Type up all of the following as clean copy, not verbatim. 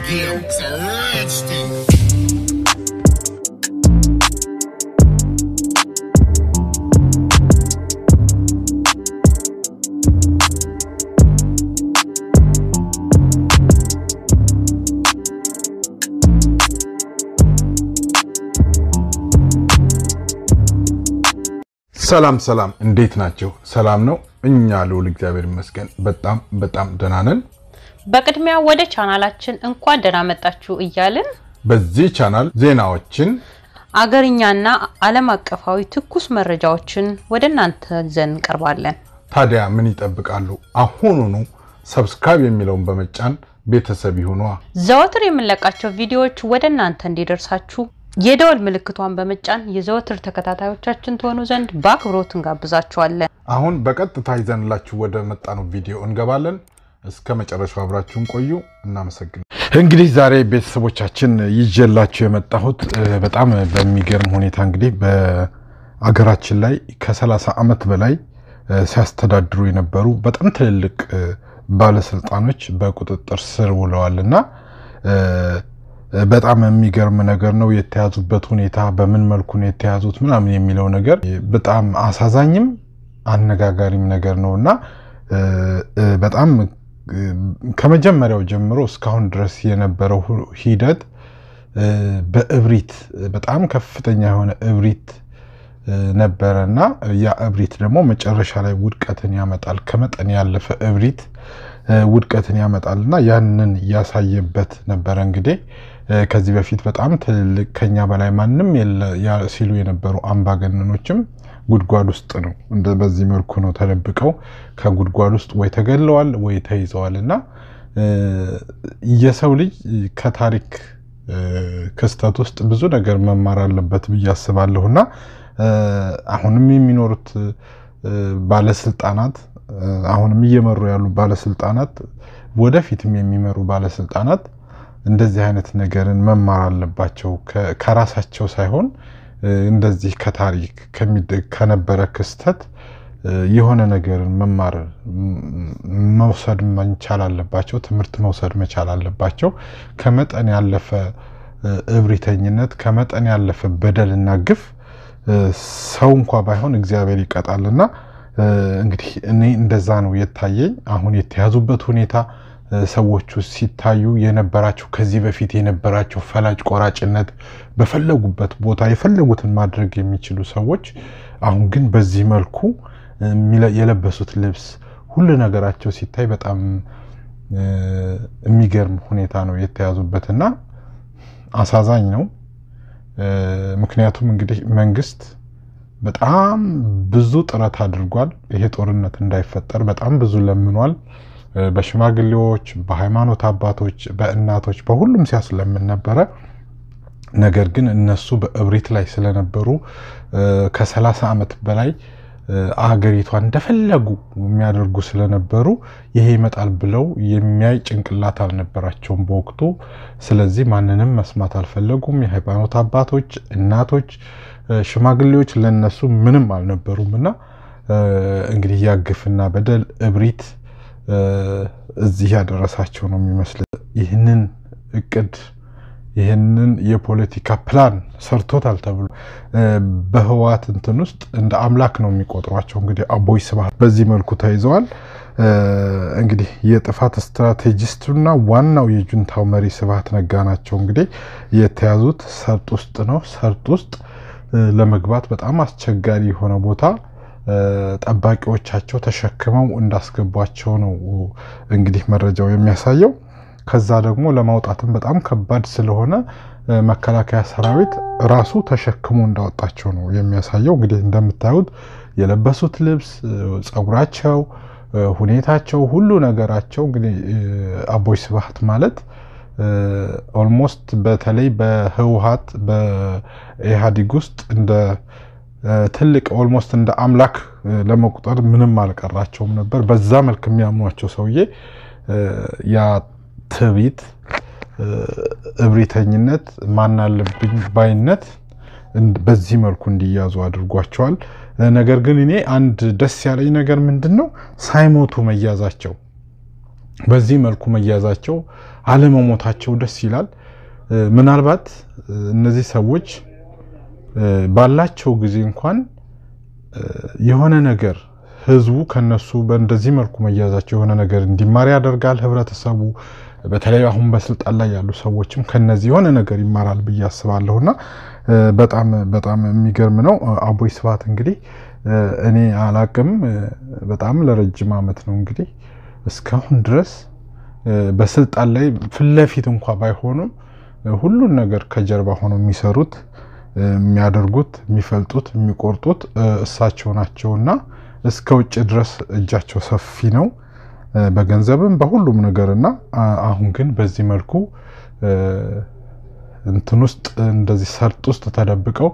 Damn, it's a rich thing. ሰላም እንዴት ናችሁ? ሰላም ነው እኛ ልውል እግዚአብሔር ይመስገን በጣም ደህና ነን። በቅድሚያ ወደ ቻናላችን እንኳን ደህና መጣችሁ እያልን በዚህ ቻናል ዜናዎችን አገርኛና ዓለም አቀፋዊ ትኩስ መረጃዎችን ወደናንተ ዘን ቀርባለን። ታዲያ ምን ይጠብቃሉ? አሁኑኑ ሰብስክራይብ የሚለውን በመጫን ቤተሰብ ይሁኑ። ዘወትር የምንለቃቸው ቪዲዮዎች ወደናንተ እንዲደርሳችሁ የደወል ምልክቷን በመጫን የዘወትር ተከታታዮቻችን ተሆኑ ዘንድ በአክብሮት እንጋብዛችኋለን። አሁን በቀጥታ ይዘንላችሁ ወደ መጣነው ቪዲዮ እንገባለን። እስከ መጨረሻው አብራችሁን ቆዩ። እናመሰግናለን። እንግዲህ ዛሬ ቤተሰቦቻችን ይዤላችሁ የመጣሁት በጣም በሚገርም ሁኔታ እንግዲህ በአገራችን ላይ ከ30 ዓመት በላይ ሲያስተዳድሩ የነበሩ በጣም ትልልቅ ባለስልጣኖች በቁጥጥር ስር ውለዋልና በጣም የሚገርም ነገር ነው። የተያዙበት ሁኔታ በምን መልኩ ነው የተያዙት ምናምን የሚለው ነገር በጣም አሳዛኝም አነጋጋሪም ነገር ነውና በጣም ከመጀመሪያው ጀምሮ እስካሁን ድረስ የነበረው ሂደት በእብሪት በጣም ከፍተኛ የሆነ እብሪት ነበርና ያ እብሪት ደግሞ መጨረሻ ላይ ውድቀትን ያመጣል። ከመጠን ያለፈ እብሪት ውድቀትን ያመጣልና ያንን ያሳየበት ነበር። እንግዲህ ከዚህ በፊት በጣም ትልልቅ ከኛ በላይ ማንንም ሲሉ የነበሩ አምባገነኖችም ጉድጓድ ውስጥ ነው በዚህ መልኩ ነው ተደብቀው ከጉድጓድ ውስጥ ወይ ተገለዋል ወይ ተይዘዋልና የሰው ልጅ ከታሪክ ክስተት ውስጥ ብዙ ነገር መማር አለበት ብዬ አስባለሁና አሁንም የሚኖሩት ባለስልጣናት አሁንም እየመሩ ያሉ ባለስልጣናት ወደፊትም የሚመሩ ባለስልጣናት እንደዚህ አይነት ነገርን መማር አለባቸው። ከራሳቸው ሳይሆን እንደዚህ ከታሪክ ከነበረ ክስተት የሆነ ነገርን መማር መውሰድ መቻል አለባቸው። ትምህርት መውሰድ መቻል አለባቸው። ከመጠን ያለፈ እብሪተኝነት ከመጠን ያለፈ በደልና ግፍ ሰው እንኳን ባይሆን እግዚአብሔር ይቀጣልና እንግዲህ እኔ እንደዛ ነው የታየኝ። አሁን የተያዙበት ሁኔታ ሰዎቹ ሲታዩ የነበራቸው ከዚህ በፊት የነበራቸው ፈላጭ ቆራጭነት በፈለጉበት ቦታ የፈለጉትን ማድረግ የሚችሉ ሰዎች አሁን ግን በዚህ መልኩ የለበሱት ልብስ ሁሉ ነገራቸው ሲታይ በጣም የሚገርም ሁኔታ ነው የተያዙበትና አሳዛኝ ነው። ምክንያቱም እንግዲህ መንግስት በጣም ብዙ ጥረት አድርጓል። ይሄ ጦርነት እንዳይፈጠር በጣም ብዙ ለምኗል። በሽማግሌዎች በሃይማኖት አባቶች በእናቶች በሁሉም ሲያስለምን ነበር። ነገር ግን እነሱ በእብሪት ላይ ስለነበሩ ከ30 ዓመት በላይ አገሪቷን እንደፈለጉ የሚያደርጉ ስለነበሩ ይሄ ይመጣል ብለው የሚያይ ጭንቅላት አልነበራቸውም በወቅቱ። ስለዚህ ማንንም መስማት አልፈለጉም። የሃይማኖት አባቶች እናቶች ሽማግሌዎች ለነሱ ምንም አልነበሩምና እንግዲህ ያግፍና በደል እብሪት እዚህ ያደረሳቸው ነው የሚመስለው። ይህንን እቅድ ይህንን የፖለቲካ ፕላን ሰርቶታል ተብሎ በህዋት እንትን ውስጥ እንደ አምላክ ነው የሚቆጥሯቸው። እንግዲህ አቦይ ስብሃት በዚህ መልኩ ተይዘዋል። እንግዲህ የጥፋት ስትራቴጂስቱና ዋናው የጁንታው መሪ ስብሃት ነጋ ናቸው። እንግዲህ የተያዙት ሰርጥ ውስጥ ነው። ሰርጥ ውስጥ ለመግባት በጣም አስቸጋሪ የሆነ ቦታ ጠባቂዎቻቸው ተሸክመው እንዳስገቧቸው ነው እንግዲህ መረጃው የሚያሳየው። ከዛ ደግሞ ለማውጣትም በጣም ከባድ ስለሆነ መከላከያ ሰራዊት ራሱ ተሸክሞ እንዳወጣቸው ነው የሚያሳየው። እንግዲህ እንደምታዩት የለበሱት ልብስ ጸጉራቸው ሁኔታቸው ሁሉ ነገራቸው እንግዲህ አቦይ ስብሃት ማለት ኦልሞስት በተለይ በህወሓት በኢህአዴግ ውስጥ እንደ ትልቅ ኦልሞስት እንደ አምላክ ለመቁጠር ምንም አልቀራቸውም ነበር። በዛ መልኩ የሚያምኗቸው ሰውዬ ያ ትዕቢት እብሪተኝነት ማናለብኝ ባይነት በዚህ መልኩ እንዲያዙ አድርጓቸዋል። ነገር ግን እኔ አንድ ደስ ያለኝ ነገር ምንድነው ሳይሞቱ መያዛቸው በዚህ መልኩ መያዛቸው አለመሞታቸው ደስ ይላል። ምናልባት እነዚህ ሰዎች ባላቸው ጊዜ እንኳን የሆነ ነገር ህዝቡ ከነሱ በእንደዚህ መልኩ መያዛቸው የሆነ ነገር እንዲማር ያደርጋል። ህብረተሰቡ በተለይ አሁን በስልጣን ላይ ያሉ ሰዎችም ከነዚህ የሆነ ነገር ይማራል ብዬ አስባለሁና በጣም የሚገርም ነው። አቦይ ስብሃት እንግዲህ እኔ አላቅም በጣም ለረጅም አመት ነው እንግዲህ እስካሁን ድረስ በስልጣን ላይ ፍለፊት እንኳን ባይሆኑም ሁሉን ነገር ከጀርባ ሆነው የሚሰሩት የሚያደርጉት የሚፈልጡት የሚቆርጡት እሳቸው ናቸውና እስከ ውጭ ድረስ እጃቸው ሰፊ ነው በገንዘብም በሁሉም ነገርና አሁን ግን በዚህ መልኩ እንትን ውስጥ እንደዚህ ሰርጥ ውስጥ ተደብቀው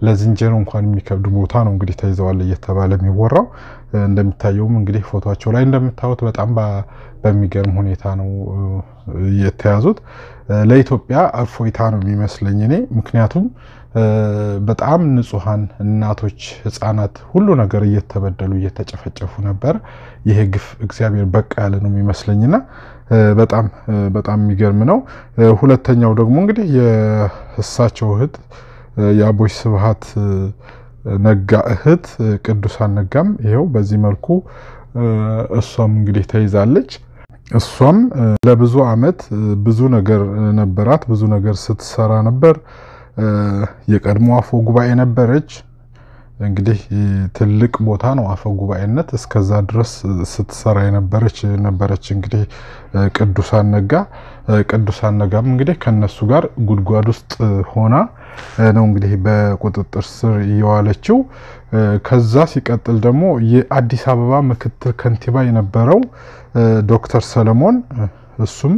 ለዝንጀሮ እንኳን የሚከብድ ቦታ ነው እንግዲህ ተይዘዋል እየተባለ የሚወራው። እንደሚታየውም እንግዲህ ፎቶአቸው ላይ እንደምታዩት በጣም በሚገርም ሁኔታ ነው የተያዙት። ለኢትዮጵያ እፎይታ ነው የሚመስለኝ እኔ ምክንያቱም በጣም ንጹሃን እናቶች ህፃናት ሁሉ ነገር እየተበደሉ እየተጨፈጨፉ ነበር። ይሄ ግፍ እግዚአብሔር በቃ ያለ ነው የሚመስለኝና በጣም የሚገርም ነው። ሁለተኛው ደግሞ እንግዲህ የእሳቸው እህት የአቦይ ስብሃት ነጋ እህት ቅዱሳን ነጋም ይሄው በዚህ መልኩ እሷም እንግዲህ ተይዛለች። እሷም ለብዙ አመት ብዙ ነገር ነበራት ብዙ ነገር ስትሰራ ነበር። የቀድሞ አፈ ጉባኤ ነበረች እንግዲህ ትልቅ ቦታ ነው አፈ ጉባኤነት እስከዛ ድረስ ስትሰራ ነበረች እንግዲህ ቅዱሳን ነጋም እንግዲህ ከነሱ ጋር ጉድጓድ ውስጥ ሆና ነው እንግዲህ በቁጥጥር ስር የዋለችው። ከዛ ሲቀጥል ደግሞ የአዲስ አበባ ምክትል ከንቲባ የነበረው ዶክተር ሰለሞን እሱም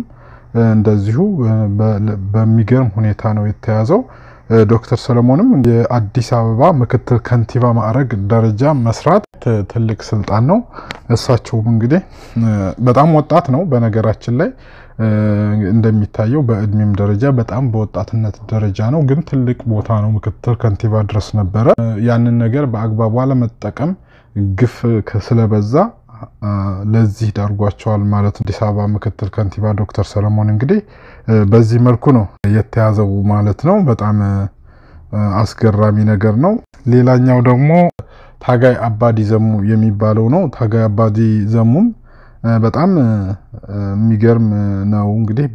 እንደዚሁ በሚገርም ሁኔታ ነው የተያዘው። ዶክተር ሰለሞንም የአዲስ አበባ ምክትል ከንቲባ ማዕረግ ደረጃ መስራት ትልቅ ስልጣን ነው። እሳቸውም እንግዲህ በጣም ወጣት ነው በነገራችን ላይ እንደሚታየው በእድሜም ደረጃ በጣም በወጣትነት ደረጃ ነው ግን ትልቅ ቦታ ነው ምክትል ከንቲባ ድረስ ነበረ። ያንን ነገር በአግባቡ ለመጠቀም ግፍ ስለበዛ ለዚህ ዳርጓቸዋል ማለት አዲስ አበባ ምክትል ከንቲባ ዶክተር ሰለሞን እንግዲህ በዚህ መልኩ ነው የተያዘው ማለት ነው። በጣም አስገራሚ ነገር ነው። ሌላኛው ደግሞ ታጋይ አባዲ ዘሙ የሚባለው ነው። ታጋይ አባዲ ዘሙም በጣም የሚገርም ነው እንግዲህ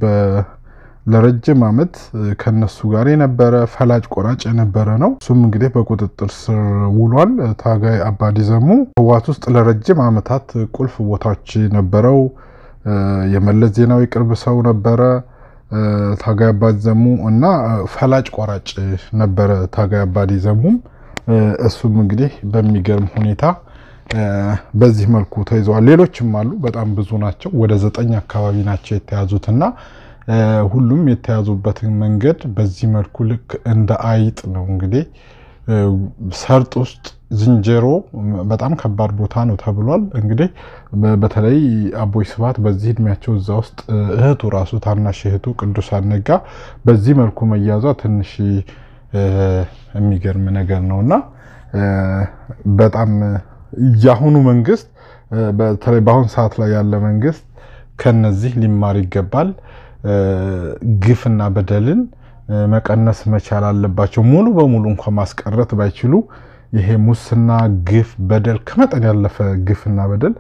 ለረጅም አመት ከነሱ ጋር የነበረ ፈላጭ ቆራጭ የነበረ ነው። እሱም እንግዲህ በቁጥጥር ስር ውሏል። ታጋይ አባዲ ዘሙ ህወሓት ውስጥ ለረጅም አመታት ቁልፍ ቦታዎች ነበረው። የመለስ ዜናዊ ቅርብ ሰው ነበረ ታጋይ አባዲ ዘሙ እና ፈላጭ ቆራጭ ነበረ ታጋይ አባዲ ዘሙም እሱም እንግዲህ በሚገርም ሁኔታ በዚህ መልኩ ተይዘዋል። ሌሎችም አሉ በጣም ብዙ ናቸው ወደ 9 አካባቢ ናቸው የተያዙትና ሁሉም የተያዙበት መንገድ በዚህ መልኩ ልክ እንደ አይጥ ነው እንግዲህ ሰርጥ ውስጥ ዝንጀሮ በጣም ከባድ ቦታ ነው ተብሏል። እንግዲህ በተለይ አቦይ ስብሃት በዚህ እድሜያቸው እዛ ውስጥ እህቱ ራሱ ታናሽ እህቱ ቅዱሳን ነጋ በዚህ መልኩ መያዟ ትንሽ የሚገርም ነገር ነውና በጣም ያሁኑ መንግስት በተለይ በአሁን ሰዓት ላይ ያለ መንግስት ከነዚህ ሊማር ይገባል። ግፍና በደልን መቀነስ መቻል አለባቸው። ሙሉ በሙሉ እንኳን ማስቀረት ባይችሉ ይሄ ሙስና ግፍ በደል ከመጠን ያለፈ ግፍና በደል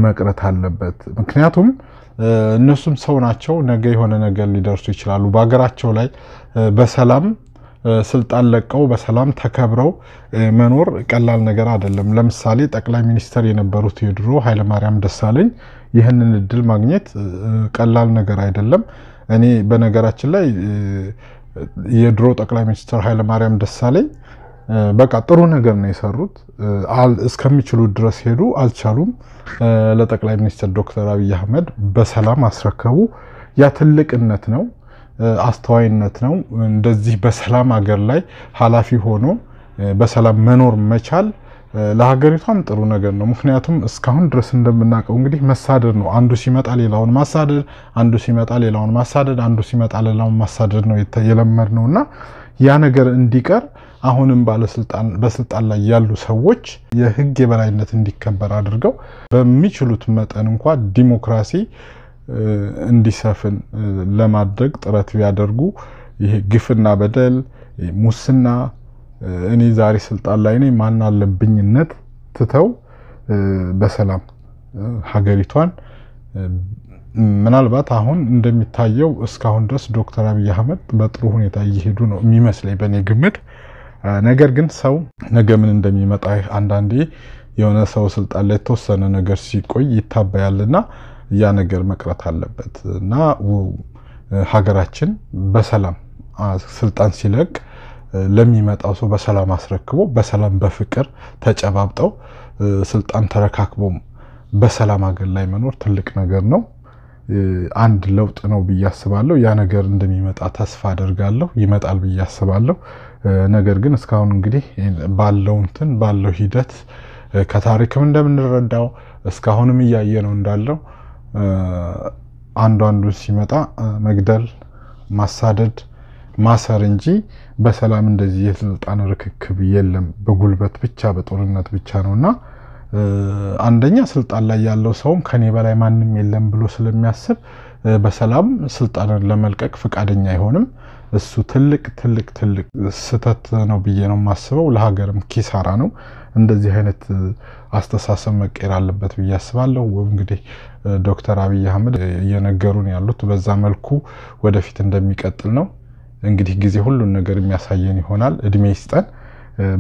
መቅረት አለበት። ምክንያቱም እነሱም ሰው ናቸው ነገ የሆነ ነገር ሊደርሱ ይችላሉ። በአገራቸው ላይ በሰላም ስልጣን ለቀው በሰላም ተከብረው መኖር ቀላል ነገር አይደለም። ለምሳሌ ጠቅላይ ሚኒስተር የነበሩት የድሮ ኃይለ ማርያም ደሳለኝ ይህንን እድል ማግኘት ቀላል ነገር አይደለም። እኔ በነገራችን ላይ የድሮ ጠቅላይ ሚኒስተር ኃይለ ማርያም ደሳለኝ በቃ ጥሩ ነገር ነው የሰሩት እስከሚችሉ ድረስ ሄዱ አልቻሉም። ለጠቅላይ ሚኒስተር ዶክተር አብይ አህመድ በሰላም አስረከቡ። ያ ትልቅነት ነው አስተዋይነት ነው። እንደዚህ በሰላም ሀገር ላይ ኃላፊ ሆኖ በሰላም መኖር መቻል ለሀገሪቷም ጥሩ ነገር ነው። ምክንያቱም እስካሁን ድረስ እንደምናቀው እንግዲህ መሳደድ ነው። አንዱ ሲመጣ ሌላውን ማሳደድ፣ አንዱ ሲመጣ ሌላውን ማሳደድ፣ አንዱ ሲመጣ ሌላውን ማሳደድ ነው የለመድነውና ያ ነገር እንዲቀር አሁንም በስልጣን ላይ ያሉ ሰዎች የህግ የበላይነት እንዲከበር አድርገው በሚችሉት መጠን እንኳን ዲሞክራሲ እንዲሰፍን ለማድረግ ጥረት ቢያደርጉ ይሄ ግፍና በደል ሙስና እኔ ዛሬ ስልጣን ላይ ነኝ ማን አለብኝነት ትተው በሰላም ሀገሪቷን ምናልባት አሁን እንደሚታየው እስካሁን ድረስ ዶክተር አብይ አህመድ በጥሩ ሁኔታ እየሄዱ ነው የሚመስለኝ በኔ ግምት ነገር ግን ሰው ነገ ምን እንደሚመጣ አንዳንዴ የሆነ ሰው ስልጣን ላይ ተወሰነ ነገር ሲቆይ ይታበያልና ያ ነገር መቅረት አለበት እና ሀገራችን በሰላም ስልጣን ሲለቅ ለሚመጣው ሰው በሰላም አስረክቦ በሰላም በፍቅር ተጨባብጠው ስልጣን ተረካክቦ በሰላም ሀገር ላይ መኖር ትልቅ ነገር ነው አንድ ለውጥ ነው በያስባለሁ ያ ነገር እንደሚመጣ ተስፋ አደርጋለሁ ይመጣል በያስባለሁ ነገር ግን እስካሁን እንግዲህ ባለው ሂደት ከታሪክም እንደምንረዳው እስካሁንም ያየነው እንዳለው አንዱ ሲመጣ መግደል ማሳደድ ማሰር እንጂ በሰላም እንደዚህ የስልጣን ርክክብ የለም በጉልበት ብቻ በጦርነት ብቻ ነውና አንደኛ ስልጣን ላይ ያለው ሰው ከኔ በላይ ማንንም የለም ብሎ ስለሚያስብ በሰላም ስልጣንን ለመልቀቅ ፍቃደኛ አይሆንም እሱ ትልቅ ስተት ነው ብዬ ነው ማስበው ለሀገርም ኪሳራ ነው እንደዚህ አይነት አስተሳሰብ መቀየር አለበት ብዬ አስባለሁ እንግዲህ ዶክተር አብይ አህመድ እየነገሩን ያሉት በዛ መልኩ ወደፊት እንደሚቀጥል ነው እንግዲህ ጊዜ ሁሉን ነገር የሚያሳየን ይሆናል እድሜ ይስጠን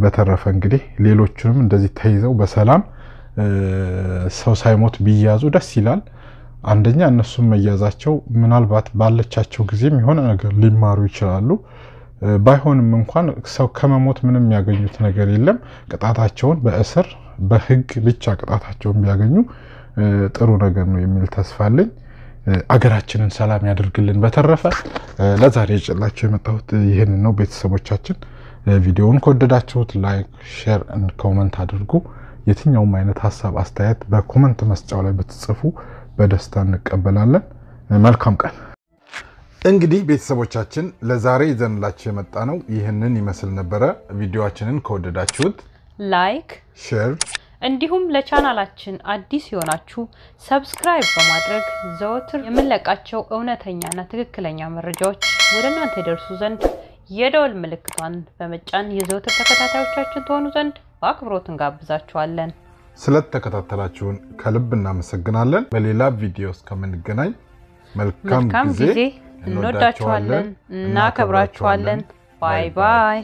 በተረፈ እንግዲህ ሌሎችንም እንደዚህ ተይዘው በሰላም ሰው ሳይሞት ቢያዙ ደስ ይላል አንደኛ እነሱም መያዛቸው ምናልባት ባለቻቸው ጊዜም የሆነ ነገር ሊማሩ ይችላሉ ባይሆንም እንኳን ሰው ከመሞት ምንም ያገኙት ነገር የለም ቅጣታቸውን በእስር በህግ ብቻ ቅጣታቸውን ቢያገኙ ጥሩ ነገር ነው የሚል ተስፋ አለኝ አገራችንን ሰላም ያድርግልን በተረፈ ለዛሬ ይጨላችሁ የመጣሁት ይሄን ነው ቤተሰቦቻችን ቪዲዮውን ከወደዳችሁት ላይክ ሼር እና ኮሜንት አድርጉ የትኛውም አይነት ሐሳብ አስተያየት በኮሜንት መስጫው ላይ ብትጽፉ በደስታ እንቀበላለን መልካም ቀን እንግዲህ ቤተሰቦቻችን ለዛሬ ይዘንላችሁ የመጣ ነው ይሄንን ይመስል ነበር ቪዲዮአችንን ከወደዳችሁት ላይክ ሼር እንዲሁም ለቻናላችን አዲስ ይሆናችሁ ሰብስክራይብ በማድረግ ዘወትር የምንለቃቸው እውነተኛና ትክክለኛ መረጃዎች ወደ እናንተ ይደርሱ ዘንድ የደወል ምልክቷን በመጫን የዘወትር ተከታታዮቻችን ትሆኑ ዘንድ በአክብሮት እንጋብዛችኋለን ስለተከታተላችሁን ከልብ እናመሰግናለን በሌላ ቪዲዮ እስከምንገናኝ መልካም ጊዜ እንወዳችኋለን እናከብራችኋለን ባይ ባይ